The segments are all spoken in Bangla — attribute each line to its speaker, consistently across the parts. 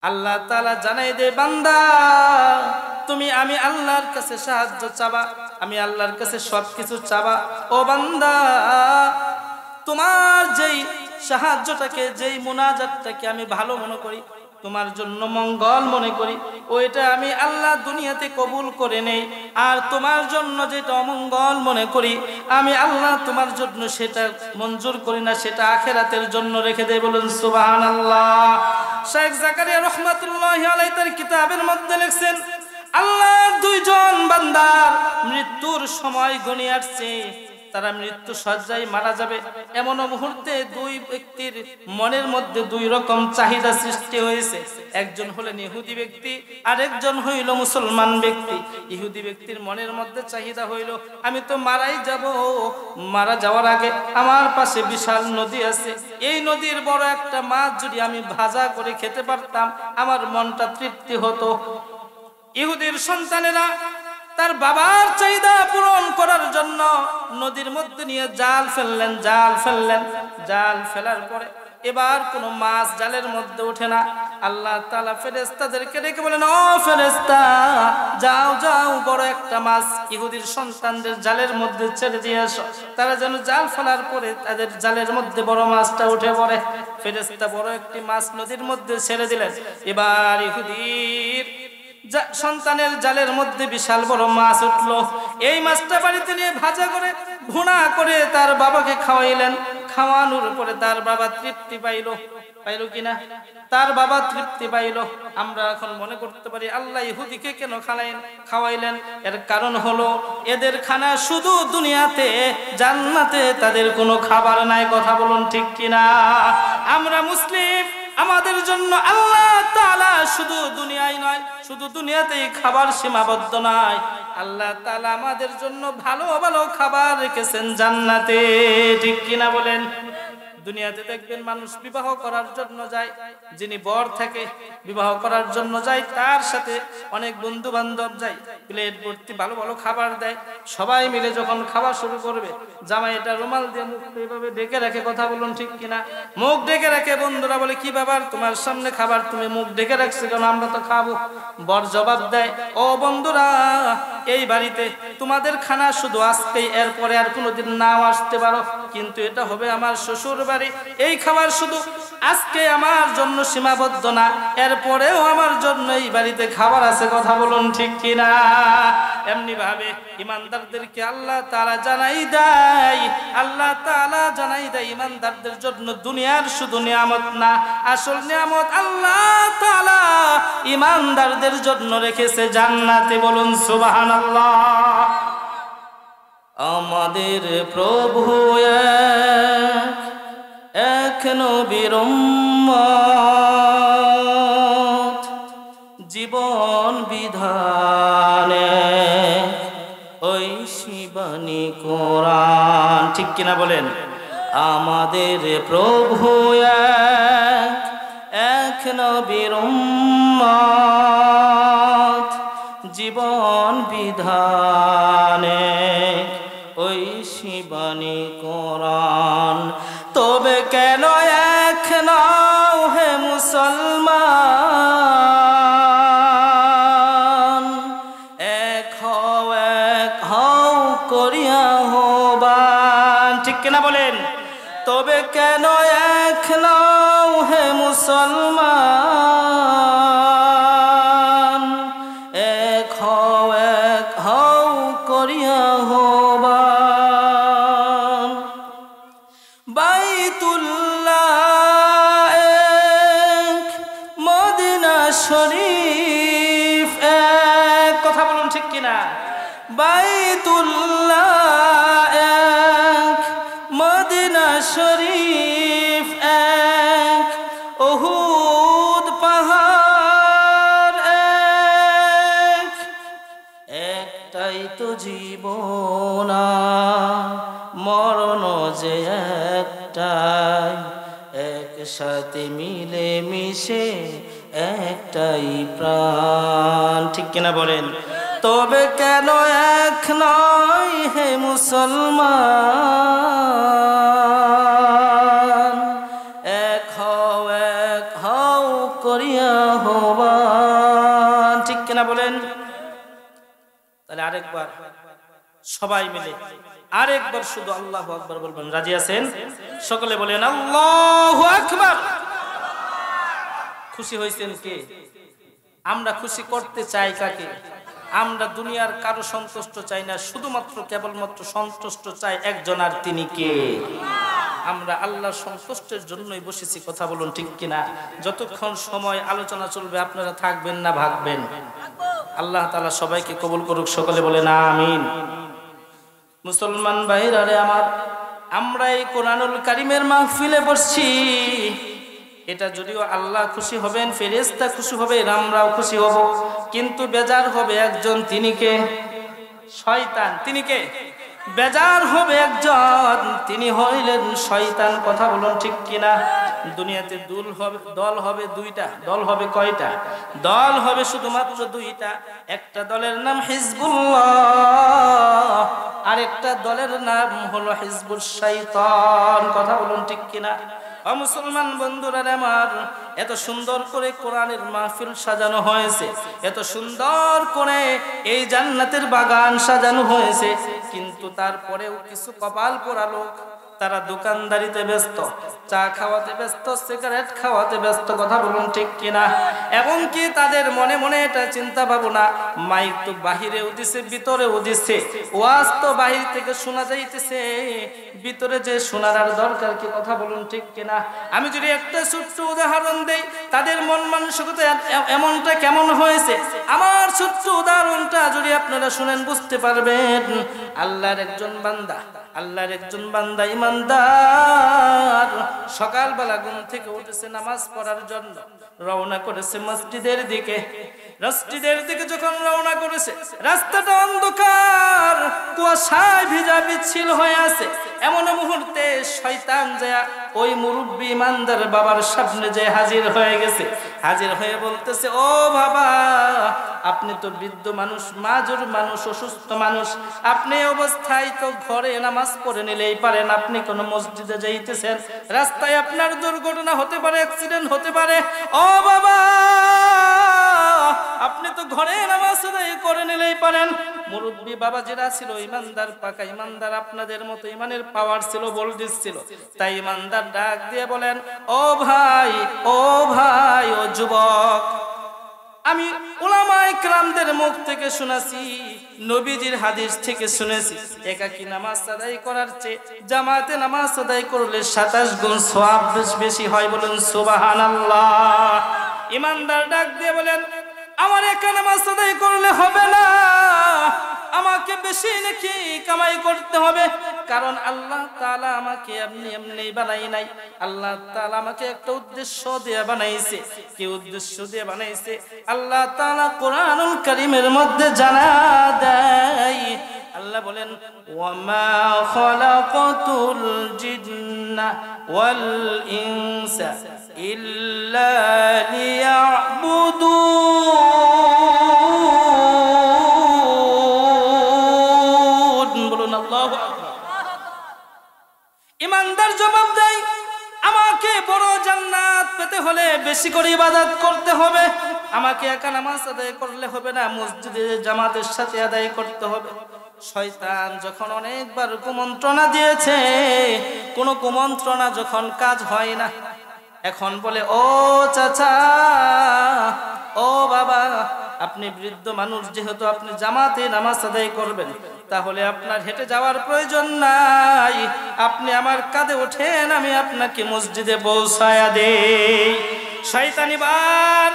Speaker 1: আল্লাহ তাআলা জানাই দে বান্দা তুমি আমি আল্লাহর কাছে সাহায্য চাবা, আমি আল্লাহর কাছে সবকিছু চাবা। ও বান্দা তোমার যেই সাহায্যটাকে যেই মুনাজাতটাকে আমি ভালো মনে করি, তোমার জন্য মঙ্গল মনে করি, ওইটা আমি আল্লাহ দুনিয়াতে কবুল করে নেই। আর তোমার জন্য যেটা অমঙ্গল মনে করি আমি আল্লাহ তোমার জন্য সেটা মঞ্জুর করি না, সেটা আখিরাতের জন্য রেখে দেই। বলুন সুবহানাল্লাহ। শেখ জাকারিয়া রাহমাতুল্লাহি আলাইহি তার কিতাবের মধ্যে লিখছেন আল্লাহর দুইজন বান্দার মৃত্যুর সময় ঘনিয়ে আসছে, তারা মৃত্যু সজ্জায় মারা যাবে। এমন মুহূর্তে দুই ব্যক্তির মনের মধ্যে দুই রকম চাহিদা সৃষ্টি হয়েছে। একজন হলেন ইহুদি ব্যক্তি, আরেকজন হইল মুসলমান ব্যক্তি। ইহুদি ব্যক্তির মনের মধ্যে চাহিদা হইল আমি তো মারাই যাব, মারা যাওয়ার আগে আমার পাশে বিশাল নদী আছে, এই নদীর বড় একটা মাছ যদি আমি ভাজা করে খেতে পারতাম আমার মনটা তৃপ্তি হতো। ইহুদির সন্তানেরা তার বাবার চাহিদা পূরণ করার জন্য নদীর মধ্যে নিয়ে জাল ফেললেন। জাল ফেলার পরে এবার কোনো মাছ জালের মধ্যে ওঠে না। আল্লাহ তাআলা ফেরেশতাদেরকে ডেকে বলেন ও ফেরেশতা যাও যাও বড় একটা মাছ ইহুদির সন্তানদের জালের মধ্যে ছেড়ে দিয়ে আসো। তারা যেন জাল ফেলার পরে তাদের জালের মধ্যে বড় মাছটা উঠে পড়ে। ফেরেশতা বড় একটি মাছ নদীর মধ্যে ছেড়ে দিলেন। এবার ইহুদির সন্তানের জালের মধ্যে বিশাল বড় মাছ উঠলো। এই মাছটা বাড়িতে নিয়ে ভাজা করে ভুনা করে তার বাবাকে খাওয়াইলেন। খাওয়ানোর পরে তার বাবা তৃপ্তি পাইলো কিনা? তার বাবা তৃপ্তি পাইলো। আমরা এখন মনে করতে পারি আল্লাহ ইহুদিকে কেন খাওয়াইলেন? এর কারণ হলো এদের খানা শুধু দুনিয়াতে, জান্নাতে তাদের কোনো খাবার নাই। কথা বলুন ঠিক কিনা? আমরা মুসলিম, আমাদের জন্য আল্লাহ তাআলা শুধু দুনিয়ায় নয়, শুধু দুনিয়াতেই খাবার সীমাবদ্ধ নয়, আল্লাহ তাআলা আমাদের জন্য ভালো ভালো খাবার রেখেছেন জান্নাতে। ঠিক কিনা বলেন? দুনিয়াতে দেখবেন মানুষ বিবাহ করার জন্য যায়, যিনি বর থাকে বিবাহ করার জন্য যায়, তার সাথে অনেক বন্ধু বান্ধব যায়, প্লেট ভর্তি ভালো ভালো খাবার দেয়। সবাই মিলে যখন খাওয়া শুরু করবে জামাই এটা রুমাল দিয়ে মুখটা এইভাবে ঢেকে রাখে। কথা বলুন ঠিক কিনা? মুখ ঢেকে রাখে। বন্ধুরা বলে কি ব্যাপার, তোমার সামনে খাবার তুমি মুখ ঢেকে রাখছো কেন? আমরা তো খাবো। বর জবাব দেয় ও বন্ধুরা এই বাড়িতে তোমাদের খানা শুধু আজকেই, এরপরে আর কোনোদিন নাও আসতে পারো, কিন্তু এটা হবে আমার শ্বশুর বাড়ি। এই খাবার শুধু আজকে আমার জন্য সীমাবদ্ধ না, এরপরেও আমার জন্য এই বাড়িতে খাবার আছে। কথা বলুন ঠিক কিনা? এমনি ভাবে ইমানদারদেরকে আল্লাহ তাআলা জানাই দেয়, আল্লাহ তাআলা জানাই দেয় ইমানদারদের জন্য দুনিয়ার শুধু নিয়ামত না, আসল নিয়ামত আল্লাহ তাআলা ইমানদারদের জন্য রেখেছে জান্নাতে। বলুন সুবহানাল্লাহ। আমাদের প্রভু এক নবীর উম্মত, জীবন বিধানে ওই শিবানী কোরআন। ঠিক কিনা বলেন? আমাদের প্রভু এক নবীর উম্মত, জীবন বিধানে ওই শিবানী কোরআন। তবে কেন এক নাও হে মুসলমান, এক হও করিয়া হবান। ঠিক কিনা বলেন? তবে কেন এক নাও হে মুসলমান, এক হও করিয়া হবান। বাইতুল্লাহ এক, মদিনা শরীফ এক। কথা বলুন ঠিক কিনা? বাইতুল্লাহ এক, মদিনা শরীফ এক, উহুদ পাহাড় এক। একটাই তো জীবন, মরণ যে একটাই, একসাথে মিলে মিশে একটাই প্রাণ। ঠিক কিনা বলেন? তবে কেন এক নয় হে মুসলমান, এক হও করিয়া আহ্বান। ঠিক কিনা বলেন? তাহলে আরেকবার সবাই মিলে আরেকবার শুধু আল্লাহু আকবার বলবেন। রাজি আছেন? সকলে বলেন আল্লাহু আকবার। খুশি হয়েছেন কে? আমরা খুশি করতে চাই কাকে? আমরা দুনিয়ার কারো সন্তুষ্ট চাই না, শুধুমাত্র কেবলমাত্র সন্তুষ্ট চাই একজন, আর তিনি কে? আমরা আল্লাহর সন্তুষ্টের জন্যই বসেছি। কথা বলুন ঠিক কিনা? যতক্ষণ সময় আলোচনা চলবে আপনারা থাকবেন না ভাগবেন? আল্লাহ তাআলা সবাইকে কবুল করুক। সকলে বলেন আমিন। মুসলমান ভাইরা রে আমার, আমরা এই কোরআনুল কারীমের মাহফিলে বসছি, এটা যদিও আল্লাহ খুশি হবেন, ফেরেশতা খুশি হবে, আমরাও খুশি হব, কিন্তু বেজার হবে একজন। তিনি কে? শয়তান। তিনি কে? বেজার হবে একজন, তিনি হইলেন শয়তান। কথা বলুন ঠিক কিনা? দুনিয়াতে দল হবে দুইটা। দল হবে কয়টা? দল হবে শুধুমাত্র দুইটা। একটা দলের নাম হিজবুল্লাহ, আরেকটা দলের নাম হলো হিজবুশ শাইতান। কথা বলুন ঠিক কিনা? ও মুসলমান বন্ধুরা আমার, এত সুন্দর করে কোরআনের মাহফিল সাজানো হয়েছে, এত সুন্দর করে এই জান্নাতের বাগান সাজানো হয়েছে, কিন্তু তারপরেও কিছু কপাল পোড়া লোক, তারা দোকানদারিতে ব্যস্ত, চা খাওয়াতে ব্যস্ত, সিগারেট খাওয়াতে ব্যস্ত। কথা বলুন ঠিক কিনা? এবং কি তাদের মনে মনে এটা চিন্তা ভাবনা, মাইক তো বাহিরেও দিছে, ভিতরেও দিছে, ওয়াজ তো বাহির থেকে শোনা যাইতেছে, ভিতরে যে শোনার আর দরকার কি? কথা বলুন ঠিক কিনা? আমি যদি একটা ছোট্ট উদাহরণ দেই, তাদের মন মানসিকতা এমনটা কেমন হয়েছে, আমার ছোট্ট উদাহরণটা যদি আপনারা শুনেন বুঝতে পারবেন। আল্লাহর একজন বান্দা ইমানদার সকালবেলা ঘুম থেকে উঠেছে, নামাজ পড়ার জন্য রওনা করেছে মসজিদের দিকে। যখন রওনা করেছে, রাস্তাটা অন্ধকার, কুয়াশায় ভিজা বিচ্ছিল হয়ে আছে। এমন মুহূর্তে শয়তান যায় ওই মুরব্বী ইমানদার বাবার সামনে যে হাজির হয়ে গেছে। হাজির হয়ে বলতেছে, ও বাবা, আপনি তো বৃদ্ধ মানুষ, মাজুর মানুষ, অসুস্থ মানুষ, আপনি অবস্থায় তো ঘরে নামাজ পড়ে নিলেই পারেন, আপনি কোন মসজিদে যাইতেছেন, রাস্তায় আপনার দুর্ঘটনা হতে পারে, অ্যাক্সিডেন্ট হতে পারে। ও বাবা, আপনি তো ঘরে নামাজ আদায় করে নিলেই পারেন। মুরব্বী বাবা যেটা ছিল ইমানদার, পাকা ইমানদার, আপনাদের মতো ইমানের পাওয়ার ছিল, ভোল্টেজ ছিল, তাই ইমানদার ডাক দিয়ে বলেন, ও ভাই, ও ভাই, ও যুবক, আমি উলামায়ে কেরামদের মুখ থেকে শুনেছি, নবীজির হাদিস থেকে শুনেছি, একাকী নামাজ আদায় করার চেয়ে জামাতে নামাজ আদায় করলে 27 গুণ সওয়াব বেশি হয়। বলেন সুবহানাল্লাহ। ইমানদার ডাক দিয়ে বলেন, আমার একা নামাজ আদায় করলে হবে না, আমাকে বেশি নাকি কামাই করতে হবে, কারণ আল্লাহ তাআলা আমাকে এমনি বানাই নাই। আল্লাহ তাআলা আমাকে একটা উদ্দেশ্য দিয়ে বানাইছে। কি উদ্দেশ্য দিয়ে বানাইছে? আল্লাহ তাআলা কোরআনুল কারীমের মধ্যে জানা দেয়। আল্লাহ বলেন, ওয়ামা খালাকাতুল জিন্না ওয়াল ইনসা ইল্লা লিয়াবুদুন। বলুন আল্লাহু আকবার। ইমানদার জবাব দেয়, আমাকে বড় জান্নাত পেতে হলে বেশি করে ইবাদত করতে হবে, আমাকে একা নামাজ আদায় করলে হবে না, মসজিদে জামাতের সাথে আদায় করতে হবে। শয়তান যখন অনেকবার কুমন্ত্রণা দিয়েছে, কোন কুমন্ত্রণা যখন কাজ হয় না, এখন বলে, ও চাচা, ও বাবা, আপনি বৃদ্ধ মানুষ, যেহেতু আপনি জামাতে নামাজ আদায় করবেন, তাহলে আপনার হেঁটে যাওয়ার প্রয়োজন নাই, আপনি আমার কাঁধে ওঠেন, আমি আপনাকে মসজিদে পৌঁছায়া দেই। শয়তান এবার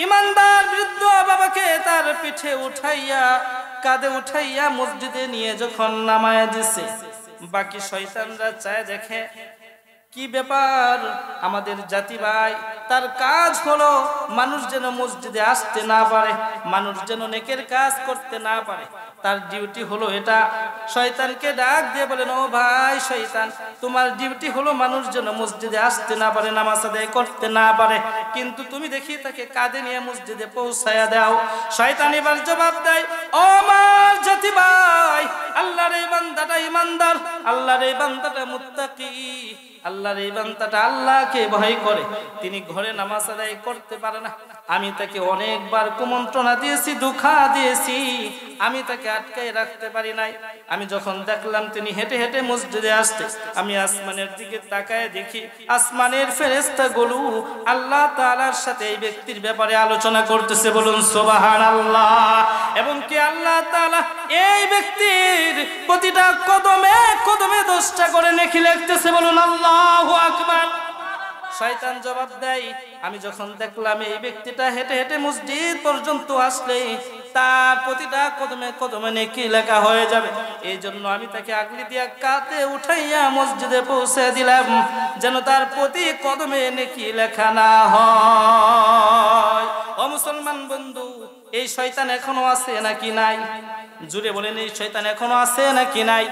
Speaker 1: ইমানদার বৃদ্ধ বাবাকে তার পিঠে উঠাইয়া, কাঁধে উঠাইয়া মসজিদে নিয়ে যখন নামায়া দিছে, বাকি শয়তানরা চায় দেখে কি ব্যাপার, আমাদের জাতি ভাই, তার কাজ হলো মানুষ যেন মসজিদে আসতে না পারে, মানুষ যেন নেকের কাজ করতে না পারে, তার ডিউটি হলো এটা। শয়তানকে ডাক দিয়ে বলেন, ও ভাই শয়তান, তোমার ডিউটি হলো মানুষ যেন মসজিদে আসতে না পারে, নামাজ আদায় করতে না পারে, কিন্তু তুমি দেখি তাকে কাঁধে নিয়ে মসজিদে পৌঁছায়া দাও। শয়তান এবার জবাব দেয়, ও আমার জাতি ভাই, আল্লাহর এই বান্দাটা ইমানদার, আল্লাহর এই বান্দাটা মুত্তাকি, আল্লাহর এই বান্দাটা আল্লাহকে ভয় করে, তিনি ঘরে নামাজ আদায় করতে পারে না। আমি তাকে অনেকবার কুমন্ত্রণা দিয়েছি, দুঃখা দিয়েছি, আমি তাকে আটকায় রাখতে পারি নাই। আমি যখন দেখলাম তিনি হেঁটে হেঁটে মসজিদে আসতে, আমি আসমানের দিকে তাকায় দেখি আসমানের ফেরেশতাগুলো আল্লাহ তাআলার সাথে এই ব্যক্তির ব্যাপারে আলোচনা করতেছে। বলুন সুবহানাল্লাহ। এবং কি আল্লাহ তাআলা এই ব্যক্তির প্রতিটা কদমে কদমে 10টা করে নেকি লিখতেছে। বলুন আল্লাহু আকবার। শয়তান জবাব দেয়, আমি যখন দেখলাম এই ব্যক্তিটা হেঁটে হেঁটে মসজিদ পর্যন্ত আসলে তার প্রতিটা কদমে কদমে নেকি লেখা হয়ে যাবে, এই জন্য আমি তাকে আগলি দিয়া কাঁধে উঠাইয়া মসজিদে পৌঁছে দিলাম, যেন তার প্রতি কদমে নেকি লেখা না হয়। ও মুসলমান বন্ধু, এই শয়তান এখনো আছে নাকি নাই? জুড়ে বলেন, এই শয়তান এখনো আছে নাকি নাই?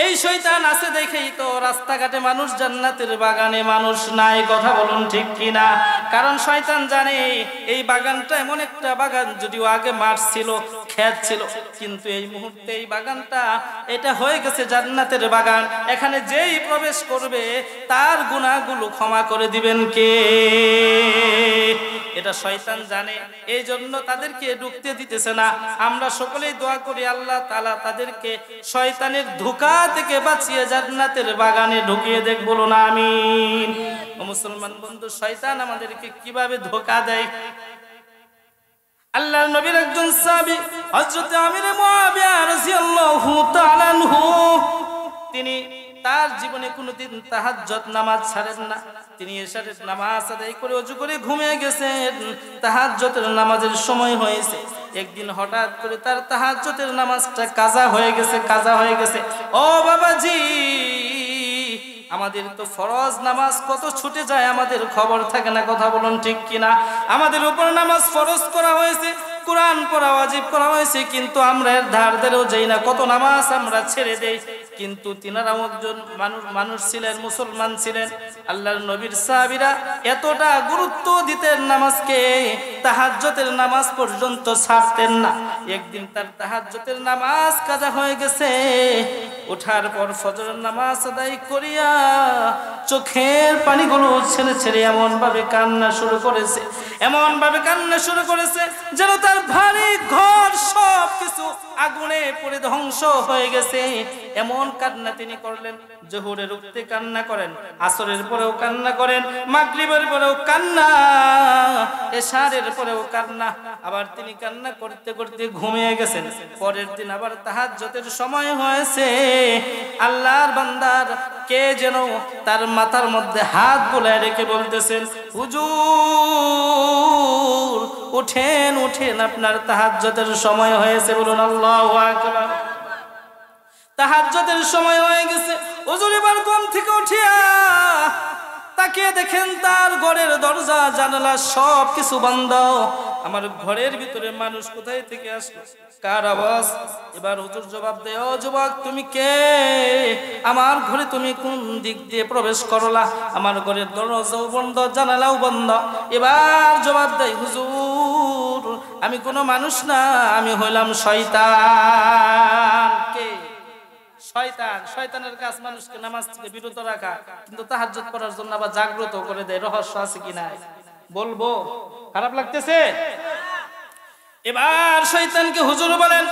Speaker 1: এই শয়তান আছে দেখেই তো রাস্তাঘাটে মানুষ, জান্নাতের বাগানে মানুষ নাই। কথা বলুন ঠিক কিনা? কারণ শয়তান জানে এই বাগানটা এমন একটা বাগান, যদিও আগে মাঠ ছিল, ক্ষেত ছিল, কিন্তু এই মুহূর্তে এই বাগানটা এটা হয়ে গেছে জান্নাতের বাগান। এখানে যেই প্রবেশ করবে তার গুনাহগুলো ক্ষমা করে দিবেন কে? এটা শয়তান জানে, এই জন্য তাদেরকে ঢুকতে দিতেছে না। আমরা সকলেই দোয়া করি আল্লাহ তাআলা তাদেরকে শয়তানের ধোঁকা থেকে বাঁচিয়ে জান্নাতের বাগানে ঢুকিয়ে দেখ। বলুন আমিন। ও মুসলমান বন্ধু, শয়তান আমাদেরকে কিভাবে ধোঁকা দেয়? আল্লাহর নবীর একজন সাহাবী হযরত আমির মুআবিয়া রাদিয়াল্লাহু তাআলা আনহু, তিনি তার জীবনে কোনোদিন তাহাজ্জুদ নামাজ ছাড়েন না। তিনি এশারের নামাজ আদায় করে ওযু করে ঘুমিয়ে গেছেন। তাহাজ্জুদের নামাজের সময় হয়েছে। একদিন হঠাৎ করে তার তাহাজ্জুদের নামাজটা কাজা হয়ে গেছে। ও বাবাজি, আমাদের তো ফরজ নামাজ কত ছুটে যায়, আমাদের খবর থাকে না। কথা বলুন ঠিক কিনা? আমাদের উপর নামাজ ফরজ করা হয়েছে, কোরআন পড়া ওয়াজিব করা হয়েছে, কিন্তু আমরা এর ধার ধারেও যাই না। কত নামাজ আমরা ছেড়ে দেই। কিন্তু তিনারাও একজন মানুষ ছিলেন, মুসলমান ছিলেন। আল্লাহর নবীর সাহাবীরা এতটা গুরুত্ব দিতেন নামাজকে, তাহাজ্জুদের নামাজ পর্যন্ত ছাড়তেন না। একদিন তার তাহাজ্জুদের নামাজ কাজা হয়ে গেছে। ওঠার পর ফজরের নামাজ আদায় করিয়া চোখের পানিগুলো ছেড়ে ছেড়ে এমন ভাবে কান্না শুরু করেছে যেন তার ভারী ঘর সব কিছু আগুনে পড়ে ধ্বংস হয়ে গেছে। এমন কান্না তিনি করলেন। জোহরের উঠতে কান্না করেন, আসরের পরেও কান্না করেন, মাগরিবের পরেও কান্না, এশারের পরেও কান্না। আবার তিনি কান্না করতে করতে ঘুমিয়ে গেছেন। পরের দিন আবার তাহাজ্জুদের সময় হয়েছে। আল্লাহর বান্দার কে যেন তার মাথার মধ্যে হাত বুলায় রেখে বলতেছেন, হুজুর উঠেন উঠেন, আপনার তাহাজ্জুদের সময় হয়েছে। বলুন আল্লাহু আকবার। তাহাজ্জুদের সময় হয়ে গেছে। হুজুর এবার ঘুম থেকে উঠিয়া তাকিয়ে দেখেন তার ঘরের দরজা জানালা সব কিছু বন্ধ। আমার ঘরের ভিতরে মানুষ কোথায় থেকে আসলো, কার আওয়াজ? এবার হুজুর জবাব দেয়, ও যুবক তুমি কে? আমার ঘরে তুমি কোন দিক দিয়ে প্রবেশ করলা? আমার ঘরের দরজাও বন্ধ, জানালাও বন্ধ। এবার জবাব দেয়, হুজুর আমি কোনো মানুষ না, আমি হইলাম শয়তান। কে? শয়তান। শয়তানের কাজ মানুষকে নামাজ থেকে বিরত রাখা, কিন্তু তাহাজ্জুদ করার জন্য আবার জাগ্রত করে দেয়। রহস্য আছে কি নাই বলবো? খারাপ লাগতেছে? এবার শয়তানকে হুজুর বলেন,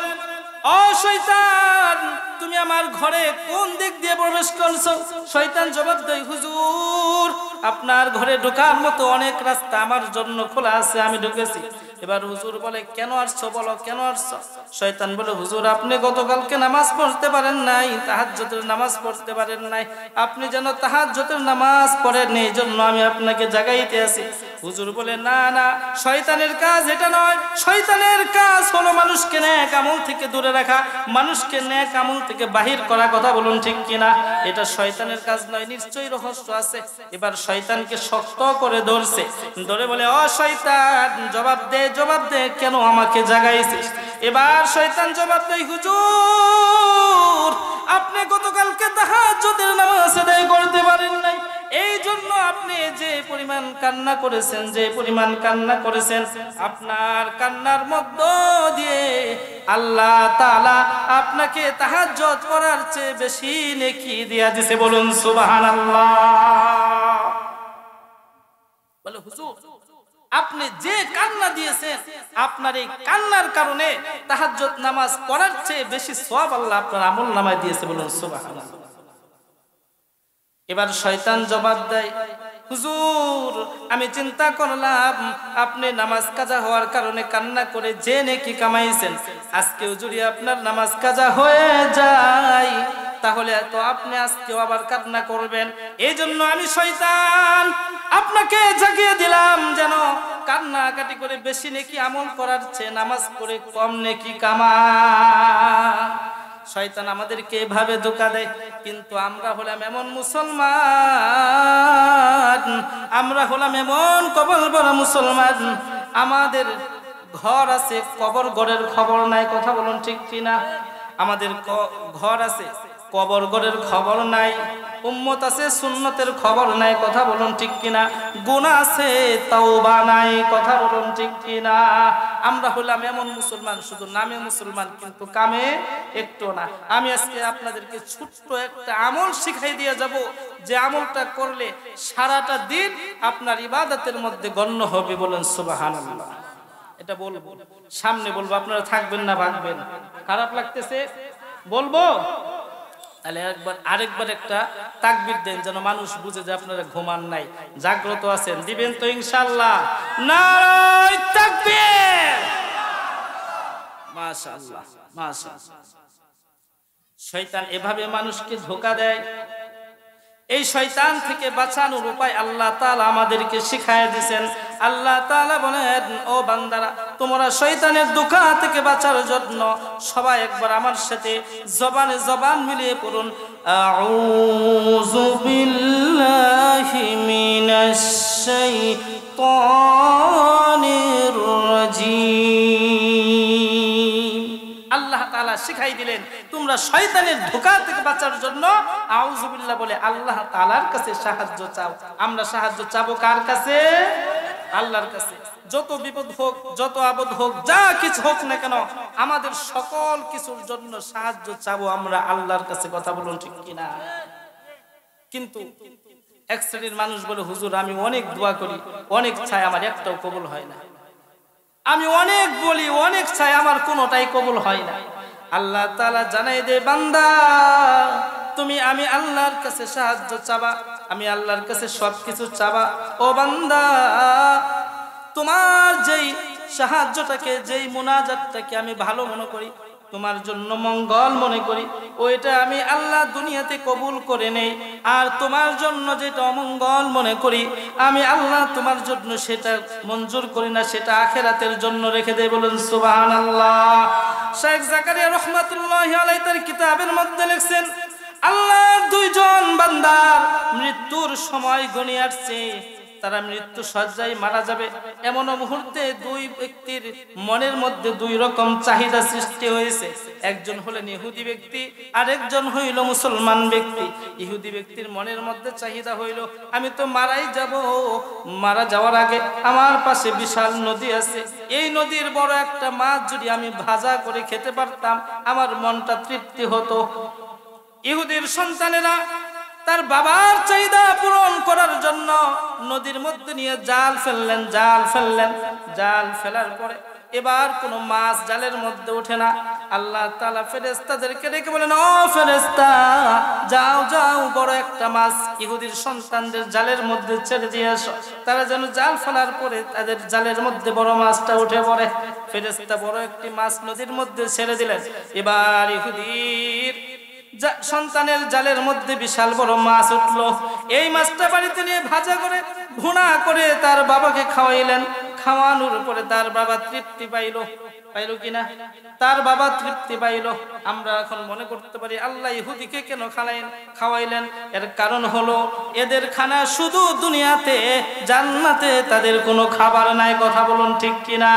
Speaker 1: ও শয়তান তুমি আমার ঘরে কোন দিক দিয়ে প্রবেশ করছো? শয়তান জবাব দেয়, হুজুর আপনার ঘরে ঢোকার মতো অনেক রাস্তা আমার জন্য খোলা আছে, আমি ঢুকেছি। এবার হুজুর বলে, কেন আসছো বলো, কেন আসছো? শয়তান বলে, হুজুর আপনি গতকালকে নামাজ পড়তে পারেন নাই, তাহাজ্জুদের নামাজ পড়তে পারেন নাই, আপনি যেন তাহাজ্জুদের নামাজ পড়েন, এই জন্য আমি আপনাকে জাগাইতে আছি। হুজুর বলে, না না, শয়তানের কাজ এটা নয়। শয়তানের কাজ হলো মানুষকে নেক আমল থেকে দূরে রাখা, মানুষকে নেক আমল থেকে বাহির করা। কথা বলুন ঠিক কিনা? এটা শয়তানের কাজ নয়, নিশ্চয়ই রহস্য আছে। এবার শয়তানকে শক্ত করে ধরছে, ধরে বলে ও শয়তান জবাব দে কেন আমাকে জাগাইছিস? এবার শয়তান জবাব দেয় হুজুর আপনি গতকালকে তাহাজ্জুদের নামাজ আদায় করতে পারেন নাই, এই জন্য আপনি যে পরিমাণ কান্না করেছেন আপনার কান্নার মধ্য দিয়ে আল্লাহ তাআলা আপনাকে তাহাজ্জুদ করার চেয়ে বেশি নেকি দিয়া দিয়েছে। বলুন সুবহানাল্লাহ। বলে হুজুর আপনি যে কান্না দিয়েছেন আপনার এই কান্নার কারণে তাহাজ্জুদ নামাজ পড়ার চেয়ে বেশি সওয়াব আল্লাহ আপনার আমলনামায় দিয়েছে। বলুন সুবহানাল্লাহ। এবার শয়তান জবাব দেয় হুজুর আমি চিন্তা করলাম আপনি নামাজ কাজা হওয়ার কারণে কান্না করে যে নেকি কামাইছেন, আজকেও যদি আপনার নামাজ কাজা হয়ে যায় তাহলে তো আপনি আজকেও আবার কান্না করবেন। এই জন্য আমি শয়তান আপনাকে জাগিয়ে দিলাম যেন কান্নাকাটি করে বেশি নেকি আমল করার চেয়ে নামাজ পড়ে কম নেকি কামান। শয়তান আমাদেরকে এভাবে ধোঁকা দেয়, কিন্তু আমরা হলাম এমন মুসলমান, আমরা হলাম এমন কবর বড় মুসলমান, আমাদের ঘর আছে কবর ঘরের খবর নাই। কথা বলুন ঠিক কিনা? আমাদের ঘর আছে কবর ঘরের খবর নাই, উম্মত আছে সুন্নতের খবর নাই। কথা বলুন ঠিক কিনা? গুনাহ আছে তাওবা নাই। কথা বলুন ঠিক কিনা? আমরা হলাম এমন মুসলমান, শুধু নামে মুসলমান কিন্তু কামে একটু না। আমি আজকে আপনাদেরকে ছোট্ট একটা আমল শিখাই দিয়ে যাব, যে আমলটা করলে সারাটা দিন আপনার ইবাদতের মধ্যে গণ্য হবে। বলেন সুবহানাল্লাহ। এটা বলবো, সামনে বলবো, আপনারা থাকবেন না ভাগবেন? খারাপ লাগতেছে বলবো? তাহলে আরেকবার একটা তাকবীর দেন যেন মানুষ বুঝে যে আপনারা ঘুমান নাই, জাগ্রত আছেন। দিবেন তো ইনশাআল্লাহ? নারায়ে তাকবীর। মাশাআল্লাহ মাশাআল্লাহ। শয়তান এভাবে মানুষকে ধোঁকা দেয়। এই শয়তান থেকে বাঁচানোর উপায় আল্লাহ তাআলা আমাদেরকে শিখায় দিয়েছেন। আল্লাহ তাআলা বলেন ও বান্দারা তোমরা শয়তানের ধোঁকা থেকে বাঁচার জন্য সবাই একবার আমার সাথে জবানে জবান মিলিয়ে পড়ুন আউযু বিল্লাহি মিনাশ শাইতানির রাজীম। আল্লাহ তাআলা শিখাই দিলেন তোমরা শয়তানের ধোঁকা থেকে বাঁচার জন্য আউযু বিল্লাহ বলে আল্লাহ তাআলার কাছে সাহায্য চাও। আমরা সাহায্য চাবো কার কাছে? আল্লাহর কাছে। যত বিপদ হোক, যত আপদ হোক, যা কিছু হোক না কেন আমাদের সকল কিছুর জন্য সাহায্য চাবো আমরা আল্লাহর কাছে। কথা বলুন ঠিক কিনা? কিন্তু এক শ্রেণীর মানুষ বলে হুজুর আমি অনেক দোয়া করি, অনেক চাই, আমার একটাও কবুল হয় না। আমি অনেক বলি, অনেক চাই, আমার কোনোটাই কবুল হয় না। আল্লাহ তাআলা জানাই দে বান্দা আমি আল্লাহর কাছে সাহায্য চাবা, আমি আল্লাহর কাছে সবকিছু চাবা। ও বান্দা তোমার যেই সাহায্যটাকে, যেই মুনাজাতটাকে আমি ভালো মনে করি, তোমার জন্য মঙ্গল মনে করি, ওইটা আমি আল্লাহ দুনিয়াতে কবুল করে নেই। আর তোমার জন্য যেটা অমঙ্গল মনে করি আমি আল্লাহ তোমার জন্য সেটা মঞ্জুর করি না, সেটা আখিরাতের জন্য রেখে দেই। বলুন সুবহানাল্লাহ। শেখ জাকারিয়া রাহমাতুল্লাহি আলাইহি তার কিতাবের মধ্যে লিখছেন আল্লাহর দুইজন বান্দার মৃত্যুর সময় ঘনিয়ে আসছে, তারা মৃত্যু সজ্জায় মারা যাবে। এমন মুহূর্তে দুই ব্যক্তির মনের মধ্যে দুই রকম চাহিদা সৃষ্টি হয়েছে। একজন হলেন ইহুদি ব্যক্তি, আরেকজন হইল মুসলমান ব্যক্তি। ইহুদি ব্যক্তির মনের মধ্যে চাহিদা হইল আমি তো মারাই যাব, মারা যাওয়ার আগে আমার পাশে বিশাল নদী আছে, এই নদীর বড় একটা মাছ যদি আমি ভাজা করে খেতে পারতাম আমার মনটা তৃপ্তি হতো। ইহুদির সন্তানেরা তার বাবার চাহিদা পূরণ করার জন্য নদীর মধ্যে নিয়ে জাল ফেললেন। জাল ফেলার পরে এবার কোনো মাছ জালের মধ্যে ওঠে না। আল্লাহ তাআলা ফেরেশতাদেরকে ডেকে বলেন ও ফেরেশতা যাও যাও বড় একটা মাছ ইহুদির সন্তানদের জালের মধ্যে ছেড়ে দিয়ে আসো। তারা যেন জাল ফেলার পরে তাদের জালের মধ্যে বড় মাছটা উঠে পড়ে। ফেরেশতা বড় একটি মাছ নদীর মধ্যে ছেড়ে দিলেন। এবার ইহুদির সন্তানের জালের মধ্যে বিশাল বড় মাছ উঠলো। এই মাছটা বাড়িতে নিয়ে ভাজা করে ভুনা করে তার বাবাকে খাওয়াইলেন। খাওয়ানোর পরে তার বাবা তৃপ্তি পাইল কিনা? তার বাবা তৃপ্তি পাইল। আমরা এখন মনে করতে পারি আল্লাহ ইহুদিকে কেন খাওয়াইলেন? এর কারণ হলো এদের খানা শুধু দুনিয়াতে, জান্নাতে তাদের কোনো খাবার নাই। কথা বলুন ঠিক কিনা?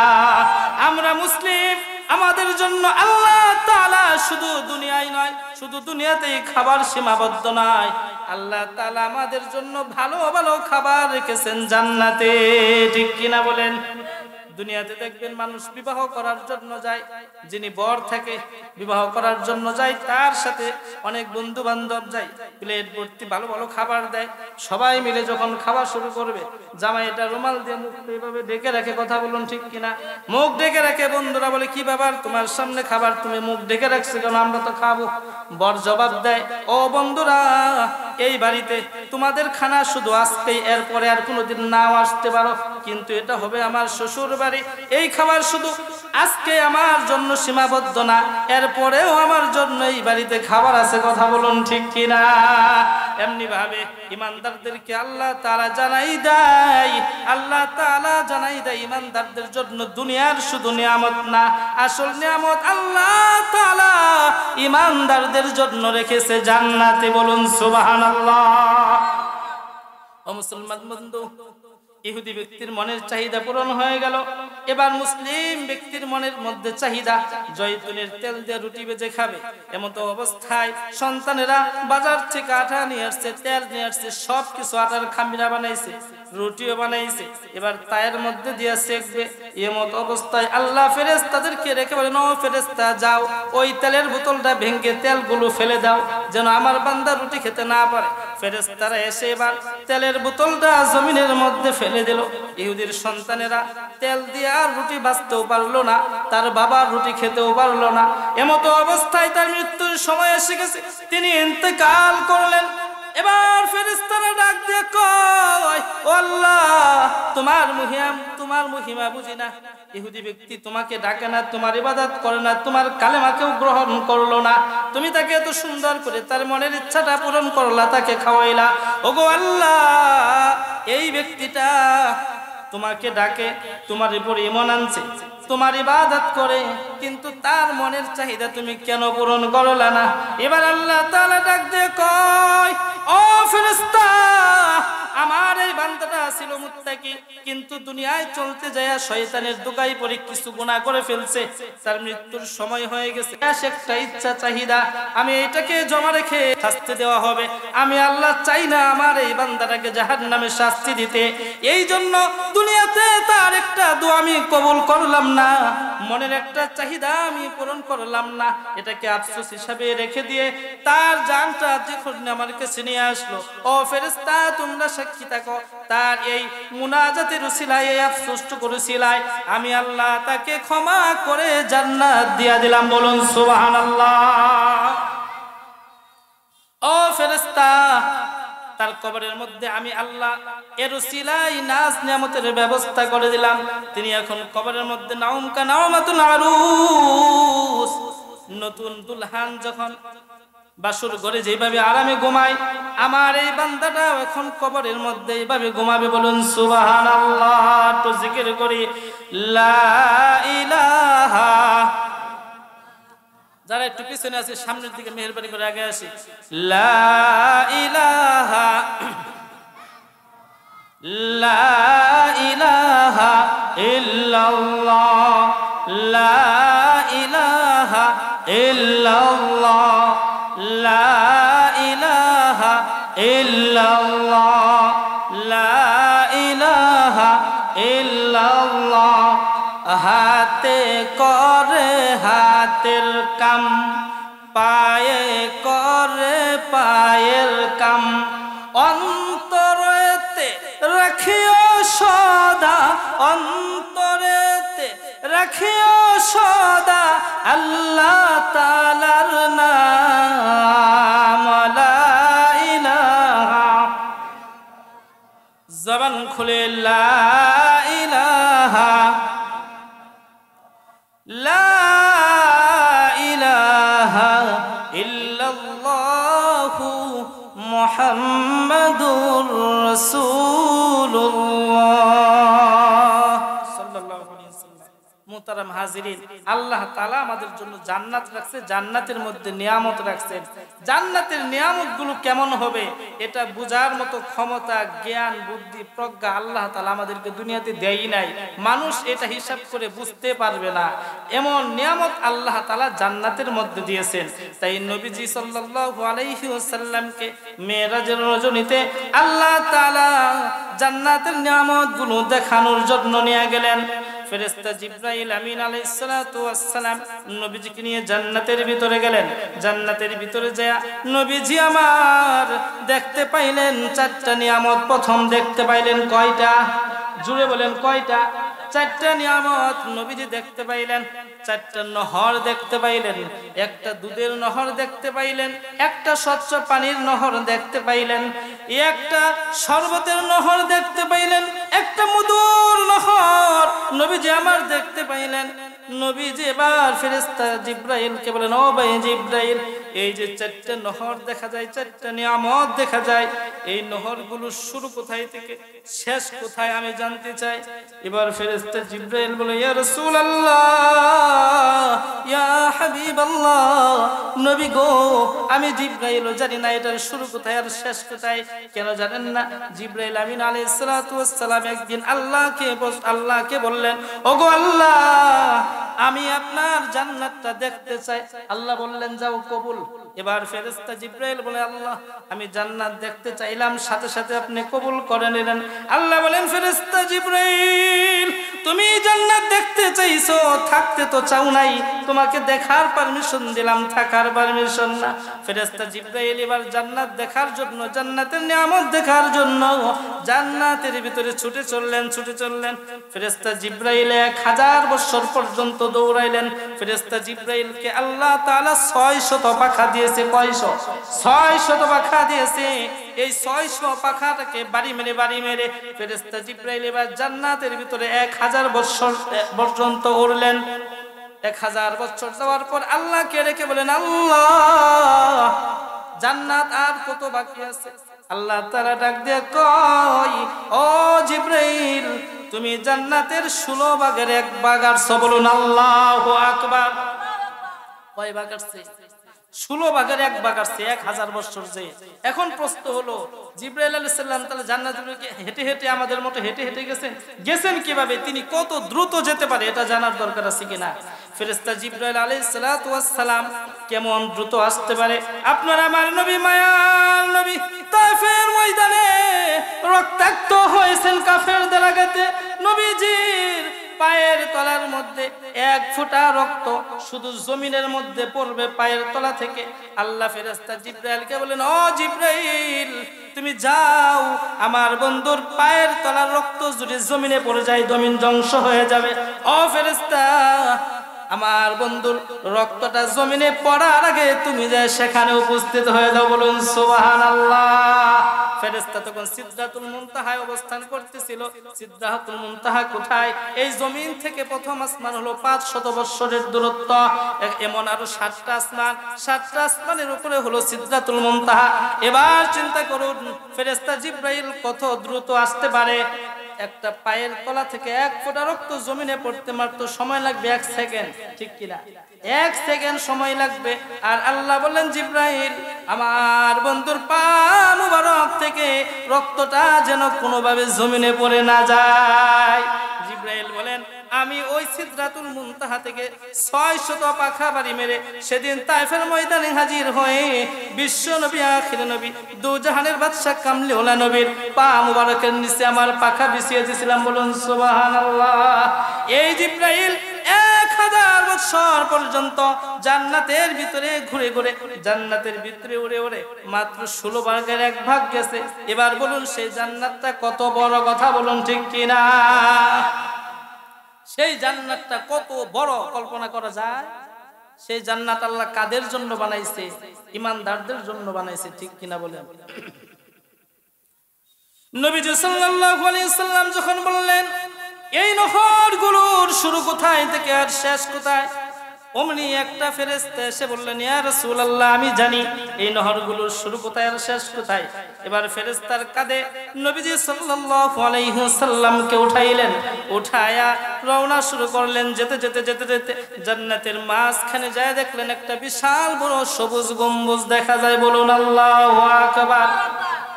Speaker 1: আমরা মুসলিম, আমাদের জন্য আল্লাহ তাআলা শুধু দুনিয়ায় নয়, শুধু দুনিয়াতেই খাবার সীমাবদ্ধ নয়, আল্লাহ তাআলা আমাদের জন্য ভালো ভালো খাবার রেখেছেন জান্নাতে। ঠিক কিনা বলেন? দুনিয়াতে দেখবেন মানুষ বিবাহ করার জন্য যায়, যিনি বর থাকে বিবাহ করার জন্য যায়, তার সাথে অনেক বন্ধু বান্ধব যায়, প্লেট ভর্তি ভালো ভালো খাবার দেয়। সবাই মিলে যখন খাওয়া শুরু করবে, জামাই এটা রুমাল দিয়ে মুখটা এভাবে ঢেকে রাখে। কথা বলুন ঠিক কিনা? মুখ ঢেকে রাখে। বন্ধুরা বলে কি ব্যাপার, তোমার সামনে খাবার, তুমি মুখ ঢেকে রাখছো কেন? আমরা তো খাবো। বর জবাব দেয়, ও বন্ধুরা, এই বাড়িতে তোমাদের খানা শুধু আজকেই, এরপরে আর কোনোদিন নাও আসতে পারো, কিন্তু এটা হবে আমার শ্বশুর বাড়ি। এই খাবার শুধু আজকে আমার জন্য সীমাবদ্ধ না, এরপরেও আমার জন্য এই বাড়িতে খাবার আছে। কথা বলুন ঠিক কিনা? এমনি ভাবে ইমানদারদেরকে আল্লাহ তাআলা জানাই দেয়, আল্লাহ তাআলা জানাই দেয় ইমানদারদের জন্য দুনিয়ার শুধু নিয়ামত না, আসল নিয়ামত আল্লাহ তাআলা ইমানদারদের জন্য রেখেছে জান্নাতে। বলুন সুবহানাল্লাহ। ও মুসলমান বন্ধু, ইহুদি ব্যক্তির মনের চাহিদা পূরণ হয়ে গেল। এবার মুসলিম ব্যক্তির মনের মধ্যে চাহিদা জয়তুনের তেল দিয়ে রুটি ভেজে খাবে। এমন তো অবস্থায় সন্তানেরা বাজার থেকে আটা নিয়ে আসছে, তেল নিয়ে আসছে, সবকিছু আটার খামিরা বানাইছে, রুটিও বানাইছে। এবার তায়ের মধ্যে দিয়ে সেকবে। এমত অবস্থায় আল্লাহ ফেরেশতাদেরকে রেখে বলেন, ও ফেরেশতা যাও, ওই তেলের বোতলটা ভেঙে তেলগুলো ফেলে দাও, যেন আমার বান্দা রুটি খেতে না পারে। ফেরেশতারা এসে এবার তেলের বোতলটা জমিনের মধ্যে ফেলে দিল। ইহুদির সন্তানেরা তেল দিয়ে আর রুটি ভাজতেও পারলো না, তার বাবা রুটি খেতেও পারলো না। এমতো অবস্থায় তার মৃত্যুর সময় এসে গেছে, তিনি ইন্তেকাল করলেন। এবার ফেরেশতারা ডাক দিয়ে কয়, ও আল্লাহ, তোমার মহিমা বুঝি না? ইহুদি ব্যক্তি তোমাকে ডাকে না, তোমার ইবাদত করে না, তোমার কালেমাকেও গ্রহণ করলো না, তুমি তাকে এত সুন্দর করে তার মনের ইচ্ছাটা পূরণ করলা, তাকে খাওয়াইলা। ওগো আল্লাহ, এই ব্যক্তিটা তোমাকে ডাকে, তোমার উপর ঈমান আনছে, তোমার ইবাদত করে, কিন্তু তার মনের চাহিদা তুমি কেন পূরণ করলা না? এবার আল্লাহ তাআলা ডাক দিয়ে কয়, ও ফেরেশতা, আমার এই বান্দাটা ছিল মুত্তাকি, কিন্তু দুনিয়ায় চলতে যায় শয়তানের দোকায় পড়ে কিছু গুনাহ করে ফেলছে, তার মৃত্যুর সময় হয়ে গেছে। একটা ইচ্ছা চাহিদা, আমি এটাকে জমা রেখে শাস্তি দেওয়া হবে। আমি আল্লাহ চাই না আমার এই বান্দাটাকে জাহান্নামে শাস্তি দিতে, এই জন্য দুনিয়াতে তার একটা দোয়া আমি কবুল করলাম না, মনের একটা চাহিদা আমি পূরণ করলাম না, এটাকে আফসোস হিসাবে রেখে দিয়ে তার জানটা যখন আমার কাছে নিয়ে আসলো, ও ফেরেশতা তোমরা সাক্ষী থাকো, তার এই মুনাজাতের উসিলায়, এই আফসোসটুকুর উসিলায় আমি আল্লাহ তাকে ক্ষমা করে জান্নাত দিয়া দিলাম। বলুন সুবহানাল্লাহ। ও ফেরেশতা, তার কবরের মধ্যে আমি আল্লাহ এর উসিলায় নাজ নিয়ামতের ব্যবস্থা করে দিলাম। তিনি এখন কবরের মধ্যে নাওমাতুল আরুস, নতুন দুলহান যখন বাসুর ঘরে যেভাবে আরামে ঘুমায়, আমার এই বান্দাটা এখন কবরের মধ্যে এইভাবে ঘুমাবে। বলুন সুবহানাল্লাহ। তো জিকির করি লা ইলাহা। যারা একটু পিছনে আছে সামনের দিকে মেহেরবানি করে আগে আসি। লা ইলাহা, লা ইলাহা ইল্লাল্লাহ, লা ইলাহা ইল্লাল্লাহ, লা ইলাহা ইল্লাল্লাহ, লা ইলাহা ইল্লাল্লাহ। হাতে করে হাতের কাম, পায়ে করে পায়ের কাম, অন্তরেতে রাখিও সদা, অন্তরেতে রাখিও সদা আল্লাহ তাআলার নাম। লা ইলাহা, জবান খুলে লা ইলাহা, লা ইলাহা ইল্লাল্লাহু মুহাম্মাদুর রাসূলুল্লাহ। মুহতারাম হাজিরিন, আল্লাহ তাআলা আমাদের জন্য জান্নাত রাখছে, জান্নাতের মধ্যে নিয়ামত রাখছেন। জান্নাতের নিয়ামতগুলো কেমন হবে এটা বোঝার মতো ক্ষমতা, জ্ঞান, বুদ্ধি, প্রজ্ঞা আল্লাহ তাআলা আমাদেরকে দুনিয়াতে দেয়ই নাই। মানুষ এটা হিসাব করে বুঝতে পারবে না, এমন নিয়ামত আল্লাহ তাআলা জান্নাতের মধ্যে দিয়েছেন। তাই নবীজি সাল্লাল্লাহু আলাইহি ওয়াসাল্লামকে মেরাজের রজনীতে আল্লাহ তাআলা জান্নাতের নিয়ামতগুলো দেখানোর জন্য নিয়ে গেলেন। ফেরেশতা জিবরাইল আমিন আলাইহিস সালাতু ওয়াস সালাম নবীজিকে নিয়ে জান্নাতের ভিতরে গেলেন। জান্নাতের ভিতরে যায় নবীজি আমার দেখতে পাইলেন চারটা নিয়ামত। প্রথম দেখতে পাইলেন কয়টা? জুড়ে বলেন কয়টা? চারটা নিয়ামত নবীজি দেখতে পাইলেন। চারটা নহর দেখতে পাইলেন। একটা দুধের নহর দেখতে পাইলেন, একটা স্বচ্ছ পানির নহর দেখতে পাইলেন, একটা শরবতের নহর দেখতে পাইলেন, একটা মধুর নহর নবীজি আমার দেখতে পাইলেন। নবীজি এবার ফেরেশতা জিবরাইলকে বলেন, ও ভাই জিবরাইল, এই যে চারটা নহর দেখা যায়, চারটা নিয়ামত দেখা যায়, এই নহরগুলো শুরু কোথায় থেকে শেষ কোথায় আমি জানতে চাই। এবার ফেরেশতা জিবরাইল বলে, ইয়া রাসূলুল্লাহ, ইয়া হাবিবাল্লাহ, নবী গো, আমি জিবরাইলও জানি না এটার শুরু কোথায় আর শেষ কোথায়। কেন জানেন না? জিবরাইল আমিন আলাইহিস সালাতু ওয়াস সালাম একদিন আল্লাহকে বললেন, ওগো আল্লাহ, আমি আপনার জান্নাতটা দেখতে চাই। আল্লাহ বললেন, যাও কবুল। এবার ফেরেশতা জিবরাইল বলে, আল্লাহ আমি জান্নাত দেখতে চাইলাম, সাথে সাথে আপনি কবুল করে নিলেন। আল্লাহ বলেন, ফেরেশতা জিবরাইল, তুমি জান্নাত দেখতে চাইছো, থাকতে তো চাও নাই, তোমাকে দেখার পারমিশন দিলাম, থাকার পারমিশন না। ফেরেশতা জিবরাইল এবার জান্নাত দেখার জন্য, জান্নাতের নিয়ামত দেখার জন্য জান্নাতের ভিতরে ছুটে চললেন। ফেরেশতা জিবরাইল 1000 বছর পর্যন্ত দৌড়াইলেন। ফেরেশতা জিবরাইলকে আল্লাহ তাআলা 600 পাখা দিয়েছে। কয়শো? 600 পাখা দিয়েছে। এই 600 পাখাটাকে বাড়ি মেরে ফেরেশতা জিবরাইল এবার জান্নাতের ভিতরে 1000 বছর পর্যন্ত উড়লেন। 1000 বছর যাওয়ার পর আল্লাহকে রেখে বলেন, আল্লাহ জান্নাত আর কত বাকি আছে? আল্লাহ তাআলা ডাক দিয়ে কয়, ও জিবরাইল, তুমি জান্নাতের 16 ভাগের 1 ভাগ আসছো। বলুন আল্লাহু আকবার। কয় ভাগ আসছে? 16 ভাগের 1 ভাগ আসছে 1000 বছর যে। এখন প্রশ্ন হলো, জিবরাইল আলাইহিস সালাম তাহলে জান্নাতে হেঁটে আমাদের মতো হেঁটে গেছেন কিভাবে? তিনি কত দ্রুত যেতে পারে এটা জানার দরকার আছে কিনা? ফেরেশতা জিবরাইল আলাইহিস সালাতু ওয়াস সালাম কেমন দ্রুত আসতে পারে? আপনারা আমার নবী, মায়ার নবী, তায়েফের ময়দানে রক্তাক্ত হয়েছেন কাফেরদের আঘাতে। নবীজির পায়ের তলার মধ্যে 1 ফোঁটা রক্ত শুধু জমিনের মধ্যে পড়বে পায়ের তলা থেকে। আল্লাহ ফেরেশতা জিবরাইলকে বলেন, ও জিবরাইল, তুমি যাও, আমার বন্ধুর পায়ের তলার রক্ত যদি জমিনে পড়ে যায় জমিন ধ্বংস হয়ে যাবে। ও ফেরেশতা, আমার বন্ধুর রক্তটা জমিনে পড়ার আগে তুমি যে সেখানে উপস্থিত হয়ে যাও। বলুন সুবহানাল্লাহ। ফেরেশতা তখন সিদরাতুল মুনতাহায় অবস্থান করতেছিল। সিদরাতুল মুনতাহা কোথায়? এই জমিন থেকে প্রথম আসমান হলো 500 বছরের দূরত্ব। এমন আরো 7টা আসমান, 7টা আসমানের উপরে হলো সিদরাতুল মুনতাহা। এবার চিন্তা করুন ফেরেশতা জিবরাইল কত দ্রুত আসতে পারে। একটা পায়ের তলা থেকে 1 ফোঁটা রক্ত জমিনে পড়তে মাত্র সময় লাগবে 1 সেকেন্ড, ঠিক কিনা? 1 সেকেন্ড সময় লাগবে। আর আল্লাহ বললেন, জিবরাইল, আমার বন্ধুর পা মুবারক থেকে রক্তটা যেন কোনোভাবে জমিনে পড়ে না যায়। জিবরাইল বলেন, আমি ওই সিদরাতুল মুনতাহা থেকে 600 পাখা বাড়ি মেরে সেদিন তায়েফের ময়দানে হাজির হয়ে বিশ্ব নবী, আখির নবী, দু জাহানের বাদশা কামলিওয়ালা নবীর পা মুবারকের নিচে আমার পাখা বিছিয়ে দিয়েছিলাম। বলুন সুবহানাল্লাহ। এই জিবরাইল 1000 বছর পর্যন্ত জান্নাতের ভিতরে ঘুরে জান্নাতের ভিতরে উড়ে মাত্র 16 ভাগের 1 ভাগ গেছে। এবার বলুন সেই জান্নাতটা কত বড় কথা, বলুন ঠিক কিনা? সেই জান্নাতটা কত বড় কল্পনা করা যায়? সেই জান্নাত আল্লাহ কাদের জন্য বানাইছে? ঈমানদারদের জন্য বানাইছে, ঠিক কিনা বলেন? নবীজি সাল্লাল্লাহু আলাইহি ওয়াসাল্লাম যখন বললেন এই নহরগুলোর শুরু কোথায় থেকে আর শেষ কোথায়, অমনি একটা ফেরেশতা এসে বললেন, ইয়া রাসূলুল্লাহ, আমি জানি এই নহরগুলোর শুরু কোথায় আর শেষ কোথায়। এবার ফেরেশতার কাঁধে নবীজি সাল্লাল্লাহু আলাইহি ওয়াসাল্লামকে উঠাইলেন, উঠায়া রওনা শুরু করলেন। যেতে যেতে যেতে যেতে জান্নাতের মাঝখানে যায় দেখলেন একটা বিশাল বড় সবুজ গম্বুজ দেখা যায়। বলুন আল্লাহু আকবার।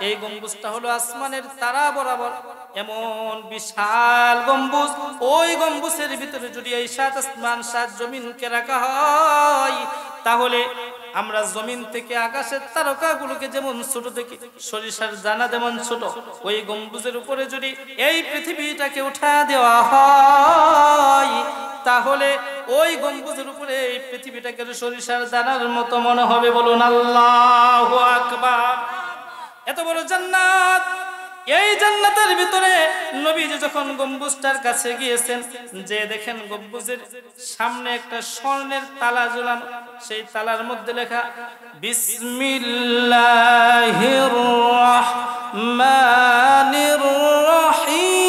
Speaker 1: এই গম্বুজটা হলো আসমানের তারা বরাবর এমন বিশাল গম্বুজ। ওই গম্বুজের ভিতরে যদি এই 7 আসমান 7 জমিনকে রাখা হয়, তাহলে আমরা জমিন থেকে আকাশের তারকাগুলোকে যেমন ছোট দেখি, সরিষার দানা যেমন ছোট, ওই গম্বুজের উপরে যদি এই পৃথিবীটাকে উঠা দেওয়া হয়, তাহলে ওই গম্বুজের উপরে এই পৃথিবীটাকে সরিষার দানার মতো মনে হবে। বলুন আল্লাহু আকবার। এত বড় জান্নাত, এই জান্নাতের ভিতরে নবীজি যখন গম্বুজটার কাছে গিয়েছেন, যে দেখেন গম্বুজের সামনে একটা স্বর্ণের তালা ঝুলানো, সেই তালার মধ্যে লেখা বিসমিল্লাহির রহমানির রহিম।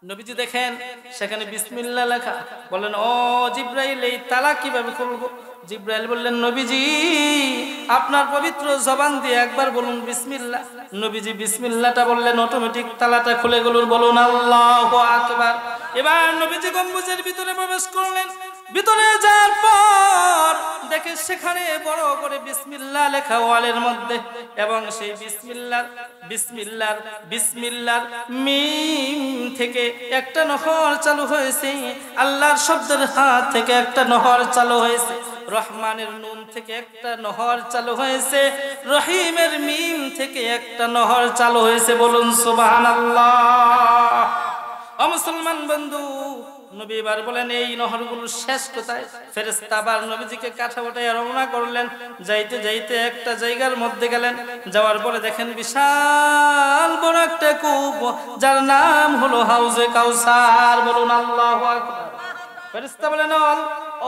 Speaker 1: নবীজি দেখেন সেখানে বিসমিল্লাহ লেখা। বলেন, ও জিব্রাইল, এই তালা কিভাবে খুলবো? জিব্রাইল বললেন, নবীজি আপনার পবিত্র জবান দিয়ে একবার বলুন বিসমিল্লাহ। নবীজি বিসমিল্লাহটা বললেন, অটোমেটিক তালাটা খুলে গেল। বলুন আল্লাহু আকবার। এবার নবীজি গম্বুজের ভিতরে প্রবেশ করলেন। ভিতরে যাওয়ার পর দেখে সেখানে বড় করে বিসমিল্লাহ লেখা ওয়ালের মধ্যে, এবং সেই বিসমিল্লাহর মিম থেকে একটা নহর চালু হয়েছে, আল্লাহর শব্দের হাত থেকে একটা নহর চালু হয়েছে, রহমানের নুন থেকে একটা নহর চালু হয়েছে, রহিমের মিম থেকে একটা নহর চালু হয়েছে। বলুন সুবহানাল্লাহ। ও মুসলমান বন্ধু, নবী এবার বলেন, এই নহরগুলো শেষ কোথায়? ফেরেশতা আবার নবীজিকে কাঁধে উঠাইয়া রওনা করলেন। যাইতে যাইতে একটা জায়গার মধ্যে গেলেন। যাওয়ার পরে দেখেন বিশাল বড় একটা কূপ, যার নাম হলো হাউজে কাউসার। বলুন আল্লাহু আকবার। ফেরেশতা বলেন,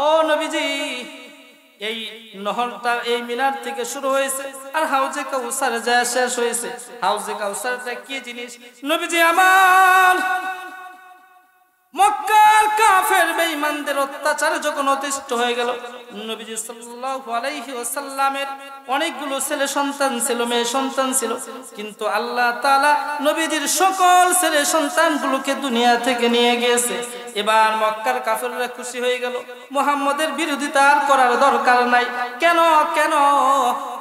Speaker 1: ও নবীজি, এই নহরটা এই মিনার থেকে শুরু হয়েছে আর হাউজে কাউসার যায় শেষ হয়েছে। হাউজে কাউসারটা কি জিনিস? নবীজি আমার মক্কার কাফের বেঈমানদের অত্যাচারে যখন অতিষ্ঠ হয়ে গেল, নবীজি সাল্লাল্লাহু আলাইহি ওয়াসাল্লামের অনেকগুলো ছেলে সন্তান ছিল, মেয়ে সন্তান ছিল, কিন্তু আল্লাহ তাআলা নবীজির সকল ছেলে সন্তানগুলোকে দুনিয়া থেকে নিয়ে গিয়েছে। এবার মক্কার কাফেররা খুশি হয়ে গেল, মুহাম্মদের বিরোধিতা আর করার দরকার নাই। কেন?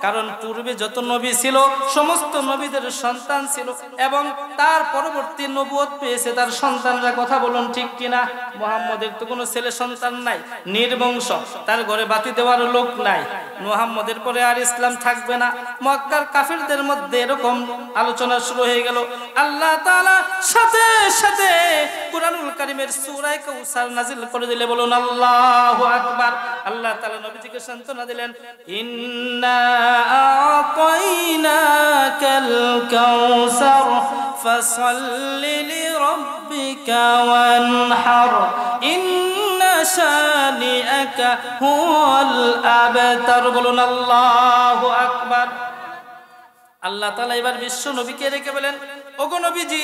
Speaker 1: কারণ পূর্বে যত নবী ছিল সমস্ত নবীদের সন্তান ছিল, এবং তার পরবর্তী নবুয়ত পেয়েছে তার সন্তানরা। কথা বলুন ঠিক কিনা? মুহাম্মদের তো কোনো ছেলে সন্তান নাই, নির্বংশ, তার ঘরে বাতি দেওয়ার লোক নাই, মুহাম্মদের পরে আর ইসলাম থাকবে না। মক্কার কাফেরদের মধ্যে এরকম আলোচনা শুরু হয়ে গেল। আল্লাহ তাআলা সাথে সাথে কুরআনুল কারীমের সূরা কাউসার নাযিল করে দিলে। বলুন আল্লাহু আকবার। আল্লাহ তাআলা নবীজিকে সান্ত্বনা দিলেন, ইন্না আ'তাইনাকাল কাউসার ফাসাল্লি লিরাব্বিকা ওয়ানহার ইন্না শানিআকা হুয়াল আবতার। বলুন আল্লাহু আকবার। আল্লাহ তাআলা এবার বিশ্ব নবীকে রেখে বলেন, ওগো নবীজি,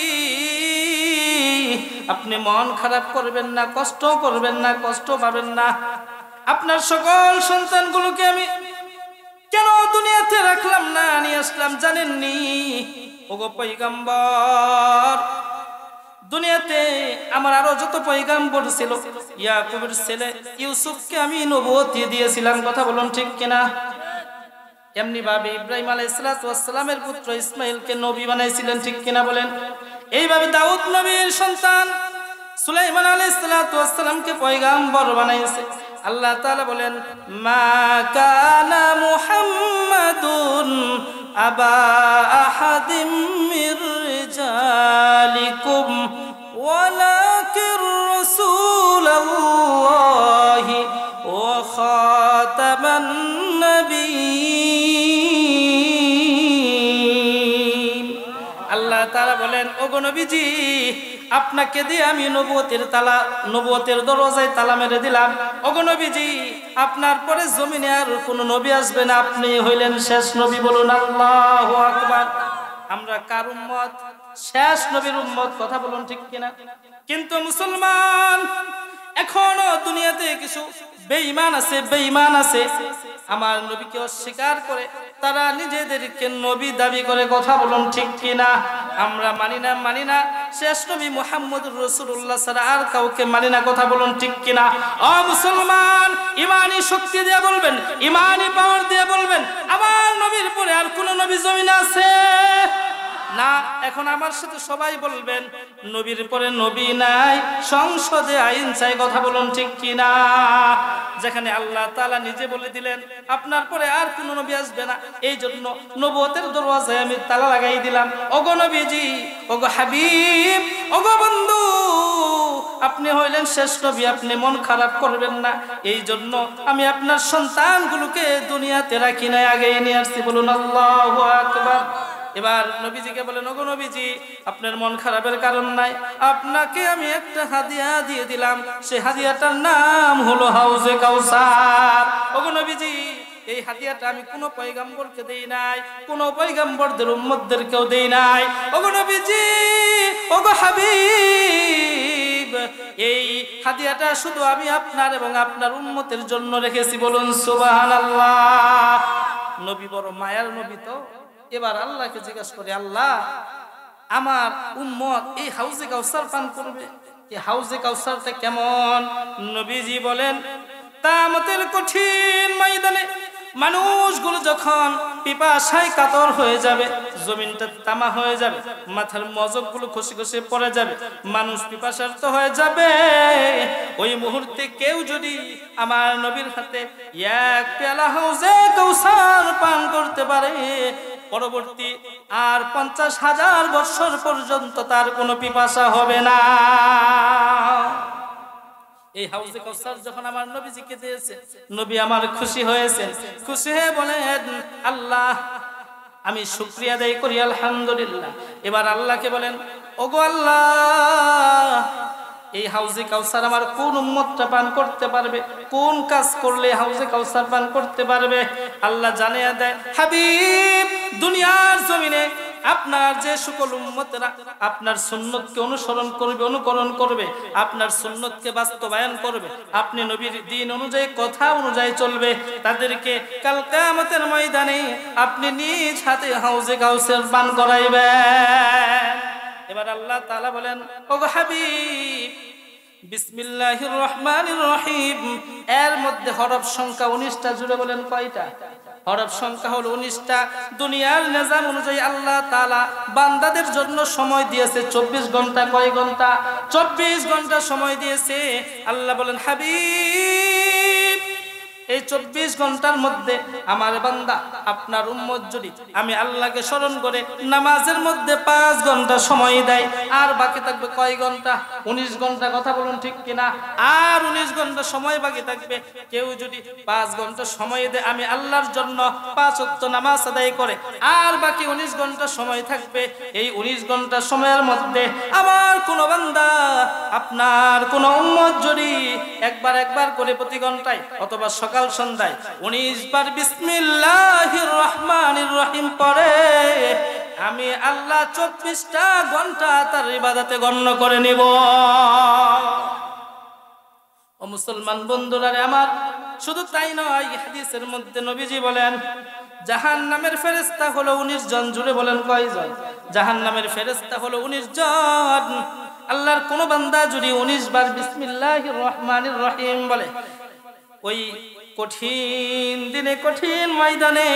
Speaker 1: আপনি মন খারাপ করবেন না, কষ্ট করবেন না, কষ্ট পাবেন না। আপনার সকল সন্তানগুলোকে আমি কেন দুনিয়াতে রাখলাম না, নিয়ে আসলাম জানেননি? ওগো পয়গম্বর, দুনিয়াতে আমার আরো যত পয়গম্বর ছিল, ইয়াকুবের ছেলে ইউসুফকে আমি নবুয়ত দিয়েছিলাম। কথা বলুন ঠিক কিনা? এমনি ভাবে ইব্রাহিম আলাইহিস সালামের পুত্র ইসমাইলকে নবী বানাইছিলেন। ঠিক কিনা বলেন? এইভাবে দাউদ নবীর সন্তান সুলাইমান আলাইহিস সালামকে পয়গম্বর বানাইছে। আল্লাহ তাআলা বলেন, মা কানা মুহাম্মাদুন আবা আহাদিম মির রিজালিকুম ওয়ালাকির রাসূলুল্লাহি ওয়া খাতামান নবিয়্যিন। আল্লাহ তাআলা বলেন, ওগো নবীজি, আপনাকে দিয়ে আমি নবুয়তের দরজায় তালা মেরে দিলাম। ওগো নবীজি, আপনার পরে জমিনে আর কোন নবী আসবে না, আপনি হইলেন শেষ নবী। বলুন আল্লাহু আকবার। আমরা কার উম্মত? শেষ নবীর উম্মত। কথা বলুন ঠিক কিনা? কিন্তু মুসলমান এখনো দুনিয়াতে কিছু বেঈমান আছে আমার নবীকে অস্বীকার করে, তারা নিজেদেরকে নবী দাবি করে। কথা বলুন ঠিক কিনা? আমরা মানি না শেষ নবী মুহাম্মদুর রাসূলুল্লাহ ছাড়া আর কাউকে মানি না। কথা বলুন ঠিক কিনা? ও মুসলমান, ইমানি শক্তি দিয়ে বলবেন, ইমানি পাওয়ার দিয়ে বলবেন, আমার নবীর পরে আর কোন নবী জমিনে আছে না? এখন আমার সাথে সবাই বলবেন, নবীর পরে নবী নাই, সংসদে আইন চাই। কথা বলুন ঠিক কিনা? যেখানে আল্লাহ তাআলা নিজে বলে দিলেন আপনার পরে আর কোন নবী আসবে না, এই জন্য নবুয়তের দরওয়াজায় আমি তালা লাগাই দিলাম। ওগো নবীজি, ওগো হাবিব, ওগো বন্ধু, আপনি হইলেন শেষ নবী, আপনি মন খারাপ করবেন না। এই জন্য আমি আপনার সন্তানগুলোকে দুনিয়াতে রাখি নাই, আগেই নিয়ে আসছি। বলুন আল্লাহু আকবার। এবার নবীজিকে বলেন, ওগো নবীজি, আপনার মন খারাপের কারণ নাই, আপনাকে আমি একটা হাদিয়া দিয়ে দিলাম, সেই হাদিয়াটার নাম হলো হাউজে কাউসার। ওগো নবীজি, এই হাদিয়াটা আমি কোনো পয়গম্বরকে দেই নাই, কোনো পয়গম্বরদের উম্মতদেরকেও দেই নাই। ওগো নবীজি, ওগো হাবিব, এই হাদিয়াটা শুধু আমি আপনার এবং আপনার উম্মতের জন্য রেখেছি। বলুন সুবহানাল্লাহ। নবী বড় মায়ার নবী তো। এবার আল্লাহকে জিজ্ঞাসা করে, আল্লাহ, আমার উম্মত এই হাউজে কাউসার পান করবে, এই হাউজে কাউসারটা কেমন? নবীজি বলেন, কিয়ামতের কঠিন ময়দানে মানুষগুলো যখন পিপাসায় কাতর হয়ে যাবে, জমিনটা তামা হয়ে যাবে, মাথার মজকগুলো খসে খসে পড়ে যাবে, মানুষ পিপাসার্ত হয়ে যাবে, ওই মুহূর্তে কেউ যদি আমার নবীর হাতে এক পেয়ালা হাউজে কাউসার পান করতে পারে, পরবর্তী আর 50,000 বছর পর্যন্ত তার কোনো পিপাসা হবে না। এই হাউজে কাউসার যখন আমার নবীজিকে দিয়েছে, নবী আমার খুশি হয়েছেন। খুশি হয়ে বলেন, আল্লাহ, আমি শুকরিয়া আদায় করি, আলহামদুলিল্লাহ। এবার আল্লাহকে বলেন, ওগো আল্লাহ, এই হাউজে কাউসার আমার কোন উম্মতটা পান করতে পারবে, কোন কাজ করলে হাউজে কাউসার পান করতে পারবে? আল্লাহ জানিয়ে দেয়, হাবিব, দুনিয়ার জমিনে আপনার যে সকল উম্মতেরা আপনার সুন্নতকে অনুকরণ করবে, আপনার সুন্নতকে বাস্তবায়ন করবে, আপনি নবীর দ্বীন অনুযায়ী, কথা অনুযায়ী চলবে, তাদেরকে কাল কিয়ামতের ময়দানে আপনি নিজ হাতে হাউজে কাউসার পান করাইবেন। এবার আল্লাহ তাআলা বলেন, ওগো হাবিব, বিসমিল্লাহির রহমানির রহিম, এর মধ্যে হরফ সংখ্যা 19টা। জুড়ে বলেন কয়টা? হরফ সংখ্যা হলো 19টা। দুনিয়ার নিজাম অনুযায়ী আল্লাহ তাআলা বান্দাদের জন্য সময় দিয়েছে 24 ঘন্টা। কয় ঘন্টা? 24 ঘন্টা সময় দিয়েছে। আল্লাহ বলেন, হাবিব, এই 24 ঘন্টার মধ্যে আমার বান্দা আপনার উম্মত যদি আমি আল্লাহকে স্মরণ করে নামাজের মধ্যে 5 ঘন্টা সময় দেয়, আর বাকি থাকবে কয় ঘন্টা? 19 ঘন্টা। কথা বলুন ঠিক কিনা? আর 19 ঘন্টা সময় বাকি থাকবে। কেউ যদি 5 ঘন্টা সময় দেয় আমি আল্লাহর জন্য 5 ওয়াক্ত নামাজ আদায় করে, আর বাকি 19 ঘন্টা সময় থাকবে, এই 19 ঘন্টা সময়ের মধ্যে আমার কোন বান্দা, আপনার কোন উম্মত যদি একবার করে প্রতি ঘন্টায় অথবা সকাল সন্ধ্যায় 19 বার বিসমিল্লাহির রহমানির রহিম পড়ে, আমি আল্লাহ 24টা ঘন্টা তার ইবাদতে গণ্য করে নিব। ও মুসলমান বন্ধুরা আমার, শুধু তাই নয়, হাদিসের মধ্যে নবীজি বলেন, জাহান্নামের ফেরেশতা হলো 19 জন। জুড়ে বলেন কয়জন? জাহান্নামের ফেরেশতা হলো 19 জন। আল্লাহর কোন বান্দা যদি 19 বার বিসমিল্লাহির রহমানির রহিম বলে, ওই কঠিন দিনে, কঠিন ময়দানে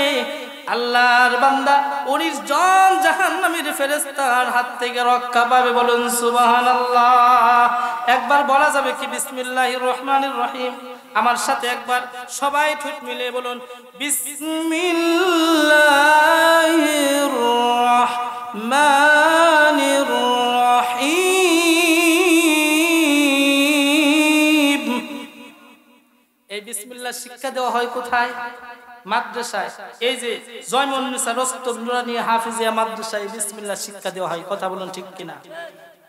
Speaker 1: আল্লাহর বান্দা 19 জন জাহান্নামীর ফেরেশতার হাত থেকে রক্ষা পাবে। বলুন সুবহানাল্লাহ। একবার বলা যাবে কি বিসমিল্লাহির রহমানির রহিম? আমার সাথে একবার সবাই ঠোঁট মিলিয়ে বলুন, বিসমিল্লাহির রহমানির রহিম। এই বিসমিল্লাহ শিক্ষা দেওয়া হয় কোথায়? মাদ্রাসায়। এই যে জয়মুন্নিসা রস্তম নুরানিয়া হাফিজিয়া মাদ্রাসায় বিসমিল্লাহ শিক্ষা দেওয়া হয়। কথা বলুন ঠিক কিনা?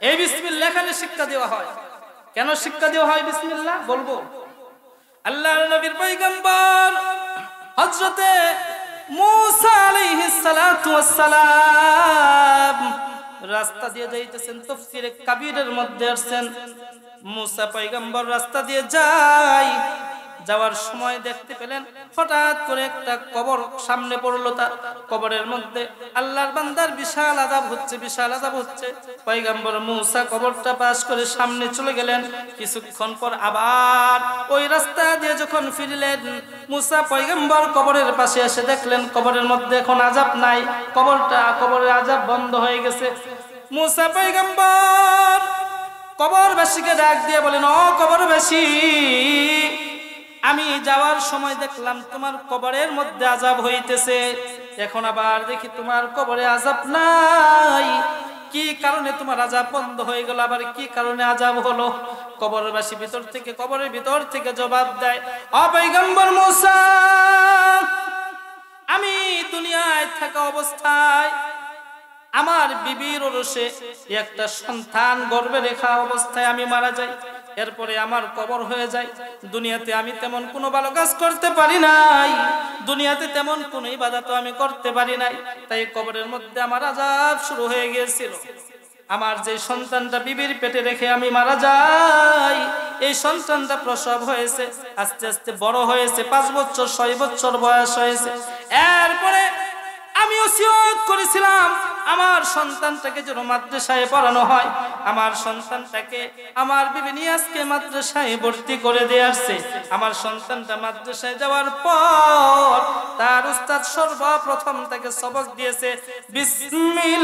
Speaker 1: এই বিসমিল্লাহ এখানে শিক্ষা দেওয়া হয়। কেন শিক্ষা দেওয়া হয় বিসমিল্লাহ? বলবো। আল্লাহর নবীর পয়গম্বর হযরতে মূসা আলাইহিস সালাতু ওয়াস সালাম রাস্তা দিয়ে যাইতেছেন। তাফসীরে কাবীরের মধ্যে আসছেন মূসা পয়গম্বর রাস্তা দিয়ে যায়, যাওয়ার সময় দেখতে পেলেন হঠাৎ করে একটা কবর সামনে পড়লো। তার কবরের মধ্যে আল্লাহর বান্দার বিশাল আযাব হচ্ছে, বিশাল আযাব হচ্ছে। পয়গম্বর মূসা কবরটা পাস করে সামনে চলে গেলেন। কিছুক্ষণ পর আবার ওই রাস্তা দিয়ে যখন ফিরলেন, মূসা পয়গম্বর কবরের পাশে এসে দেখলেন কবরের মধ্যে এখন আযাব নাই, কবরের আযাব বন্ধ হয়ে গেছে। মূসা পয়গম্বর কবরবাসীকে ডাক দিয়ে বলেন, ও কবরবাসী, আমি যাওয়ার সময় দেখলাম তোমার কবরের মধ্যে আযাব হইতেছে, এখন আবার দেখি তোমার কবরে আযাব নাই, কি কারণে তোমার আযাব বন্ধ হয়ে গেল, আবার কি কারণে আযাব হলো? কবরবাসী কবরের ভিতর থেকে জবাব দেয়, ও পয়গম্বর মূসা, আমি দুনিয়ায় থাকা অবস্থায় আমার বিবির ওরসে একটা সন্তান গর্ভে রেখা অবস্থায় আমি মারা যাই, এরপরে আমার কবর হয়ে যায়। দুনিয়াতে আমি তেমন কোনো ভালো কাজ করতে পারি নাই, দুনিয়াতে তেমন কোনো ইবাদত আমি করতে পারি নাই, তাই কবরের মধ্যে আমার আযাব শুরু হয়ে গিয়েছিল। আমার যে সন্তানটা বিবির পেটে রেখে আমি মারা যাই, এই সন্তানটা প্রসব হয়েছে, আস্তে আস্তে বড় হয়েছে, 5 বছর 6 বছর বয়স হয়েছে। এরপরে আমি ওসিয়ত করেছিলাম আমার সন্তানটাকে যেন মাদ্রাসায় পড়ানো হয়। আমার সন্তানটাকে আমার বিবি নিয়ে আজকে মাদ্রাসায় ভর্তি করে দিয়ে আসছে। আমার সন্তানটা মাদ্রাসায় যাওয়ার পর তার উস্তাদ সর্বপ্রথম তাকে সবক দিয়েছে বিসমিল্লাহির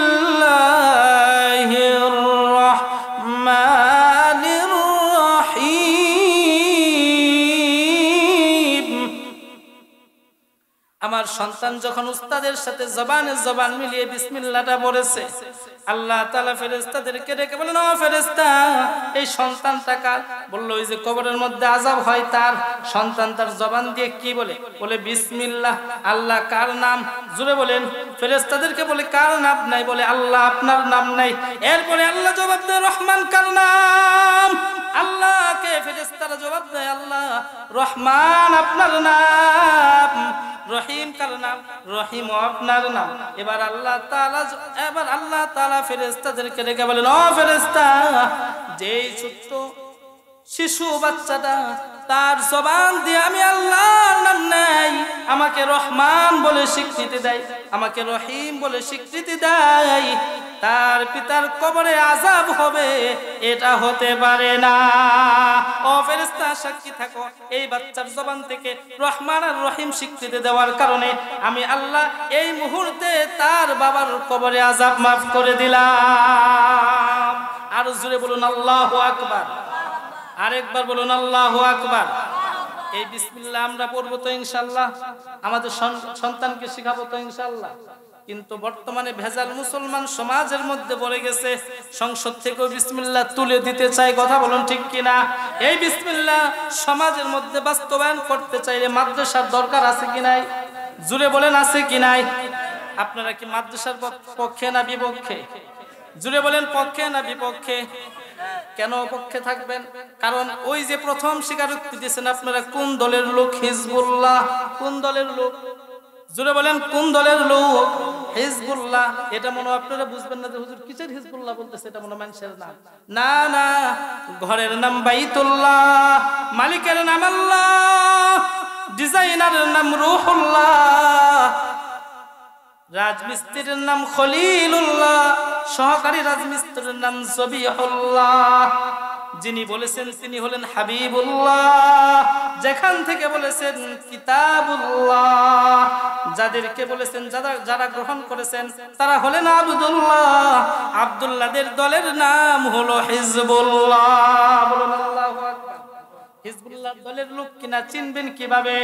Speaker 1: রহমানির রহিম। আমার সন্তান যখন উস্তাদের সাথে জবান মিলিয়ে বিসমিল্লাহটা পড়েছে, আল্লাহ তাআলা ফেরেশতাদেরকে ডেকে বলেন, ও ফেরেশতা, এই সন্তানটা কার? বলল, ওই যে কবরের মধ্যে আযাব হয় তার। সন্তান তার জবান দিয়ে কি বলে? বলে বিসমিল্লাহ। আল্লাহ কার নাম? জোরে বলেন। ফেরেশতাদেরকে বলে কার নাম নাই? বলে আল্লাহ, আপনার নাম নাই। এরপরে আল্লাহ জবাব দেয়, রহমান কার নাম? আল্লাহকে ফেরেশতারা জবাব দেয়, আল্লাহ রহমান আপনার নাম। রহিম কার নাম? রহিম আপনার নাম। এবার আল্লাহ তাআলা ফেরেশতাদেরকে ডেকে বলেন, ও ফেরেশতা, যেই ছোট্ট শিশু বাচ্চাটা তার জবান দিয়ে আমি আল্লাহর নাম নেই, আমাকে রহমান বলে স্বীকৃতি দেয়, আমাকে রহিম বলে স্বীকৃতি দেয়, তার পিতার কবরে আযাব হবে, এটা হতে পারে না। ও ফেরেশতা, সাক্ষী থাকো, এই বাচ্চার জবান থেকে রহমান আর রহিম স্বীকৃতি দেওয়ার কারণে আমি আল্লাহ এই মুহূর্তে তার বাবার কবরে আযাব মাফ করে দিলাম। আর জোরে বলুন আল্লাহু আকবার। আরেকবার বলুন আল্লাহু আকবার। এই বিসমিল্লাহ আমরা পড়বো তো ইনশাআল্লাহ, আমাদের সন্তানকে শিখাবো তো ইনশাআল্লাহ। কিন্তু বর্তমানে ভেজাল মুসলমান সমাজের মধ্যে পড়ে গেছে, সংসদ থেকেও বিসমিল্লাহ তুলে দিতে চাই, কথা বলুন ঠিক কিনা? এই বিসমিল্লাহ সমাজের মধ্যে বাস্তবায়ন করতে চাইলে মাদ্রাসার দরকার আছে কি নাই? জুড়ে বলেন আছে কি নাই? আপনারা কি মাদ্রাসার পক্ষে না বিপক্ষে? জুড়ে বলেন পক্ষে না বিপক্ষে? কেন পক্ষে থাকবেন? কারণ ওই যে প্রথম স্বীকারোক্তি দিয়েছেন আপনারা কোন দলের লোক? হিজবুল্লাহ। কোন দলের লোক? জোরে বলেন কোন দলের লোক? হিজবুল্লাহ। এটা মনে আপনারা বুঝবেন না যে হুজুর কিসের হিজবুল্লাহ বলতেছে, এটা মনে মানুষের নাম না। না, ঘরের নাম বাইতুল্লাহ, মালিকের নাম আল্লাহ, ডিজাইনারের নাম রুহুল্লাহ, রাজমিস্ত্রির নাম খলিলুল্লাহ, সহকারী রাজমিস্ত্রির নাম জবিহুল্লাহ। যিনি বলেছেন তিনি হলেন হাবিবুল্লাহ, যেখান থেকে বলেছেন কিতাবুল্লাহ, যাদেরকে বলেছেন যারা গ্রহণ করেছেন তারা হলেন আব্দুল্লাহ। আব্দুল্লাহদের দলের নাম হলো হিজবুল্লাহ। বলুন আল্লাহু আকবার। হিজবুল্লাহর দলের লোক কিনা চিনবেন কিভাবে?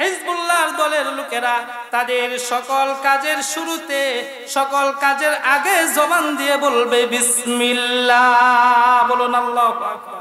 Speaker 1: হিজবুল্লাহর দলের লোকেরা তাদের সকল কাজের শুরুতে, সকল কাজের আগে জবান দিয়ে বলবে বিসমিল্লাহ। বলুন আল্লাহু আকবার।